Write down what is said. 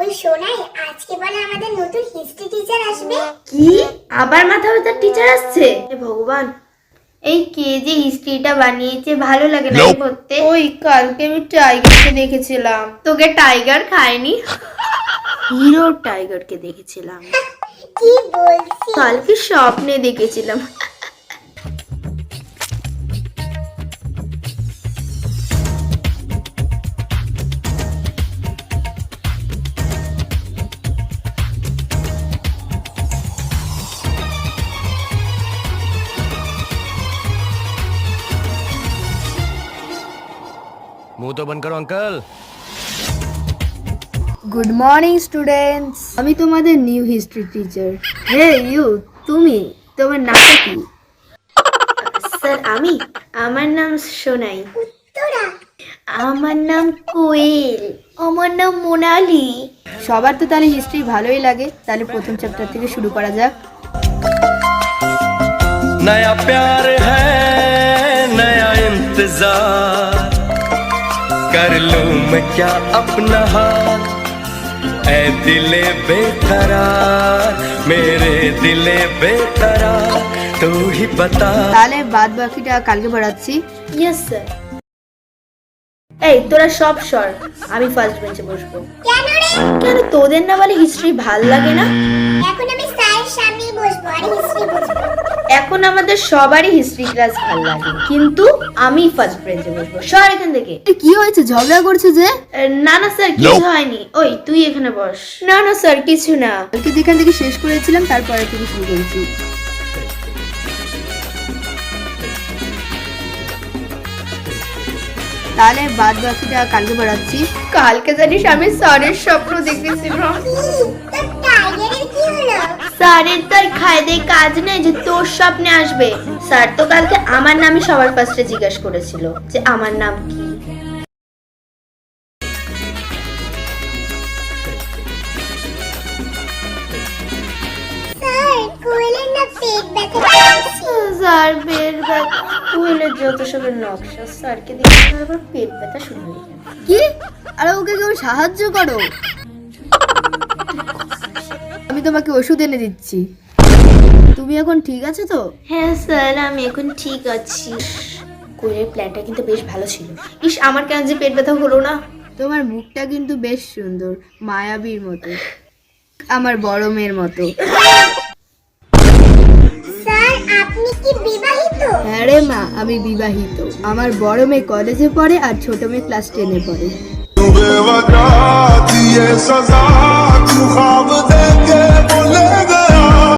ওই শোনাই, আজকে বলে আমাদের নতুন হিস্ট্রি টিচার আসবে। কি আবার মাথা ব্যথার টিচার আসছে? হে ভগবান, এই কে যে হিস্ট্রিটা বানিয়েছে, ভালো লাগে না পড়তে। ওই কালকে আমি টাইগারকে দেখেছিলাম। তোকে টাইগার খায়নি? হিরো টাইগারকে দেখেছিলাম। কি বলছিস? কালকে স্বপ্নে দেখেছিলাম। मुंह तो बंद करो अंकल। গুড মর্নিং স্টুডেন্টস, আমি তোমাদের new history teacher. Hey you, তুমি, তোমার নামটা কি? স্যার আমার নাম সোনাই। তোরা আমার নাম কোয়েল। আমার নাম মোনালি। সবার তো তাহলে হিস্ট্রি ভালোই লাগে, তাহলে প্রথম চ্যাপ্টার থেকে শুরু করা যাক। नया प्यार है नया इंतजार कर लूं मैं क्या अपना हाल ऐ दिले बेकरार मेरे दिले बेकरार तू ही बता। তাহলে বাদ বাকিটা কালকে পড়াচ্ছি। Yes sir. এই তোরা সব সর, আমি ফার্স্ট বেঞ্চে বসবো। কেন রে? কেন তোদের না বলে হিস্ট্রি ভাল লাগে না? এখন আমি স্যারের সামনেই বসবো আর হিস্ট্রি বুঝবো। এখন আমাদের সবারই হিস্ট্রি ক্লাস ভাল লাগে, কিন্তু আমি ফার্স্ট বেঞ্চে বসবো। সর এখান থেকে। কি হয়েছে, ঝগড়া করছে যে? না না স্যার, কিছু হয়নি। ওই তুই এখানে বস। না না স্যার, কিছু না। কালকে যেখান থেকে শেষ করেছিলাম তারপরে থেকে শুরু করেছি। তাহলে বাদ বাকিটা কালকে পড়াচ্ছি। কালকে জানিস আমি স্যারের স্বপ্ন দেখেছিলাম। তোর টাইগারের কি হলো? স্যারের তো আর খায় দেয় কাজ নেই যে তোর স্বপ্নে আসবে। স্যার তো কালকে আমার নামই সবার ফার্স্টে জিজ্ঞাসা করেছিল যে আমার নাম কি। স্যার, কোয়েলের না পেট ব্যথা করছে। স্যার পেট ব্যথা, কোয়েলের যত সবের নকশা, স্যারকে দেখে আবার পেট ব্যথা শুরু হয়ে গেল। কি? আরে ওকে কেউ সাহায্য করো, আমি তোমাকে ওষুধ এনে দিচ্ছি। তুমি এখন ঠিক আছে তো? হ্যাঁ স্যার, আমি এখন ঠিক আছি। কোয়েলের প্ল্যানটা কিন্তু বেশ ভালো ছিল। ইস, আমার কেন যে পেট ব্যথা হলো না। তোমার মুখটা কিন্তু বেশ সুন্দর, মায়াবীর মতো, আমার বড় মেয়ের মতো। স্যার, আপনি কি বিবাহিত? হ্যাঁ রে মা, আমি বিবাহিত। আমার বড় মেয়ে কলেজে পড়ে আর ছোট মেয়ে ক্লাস 10-এ পড়ে।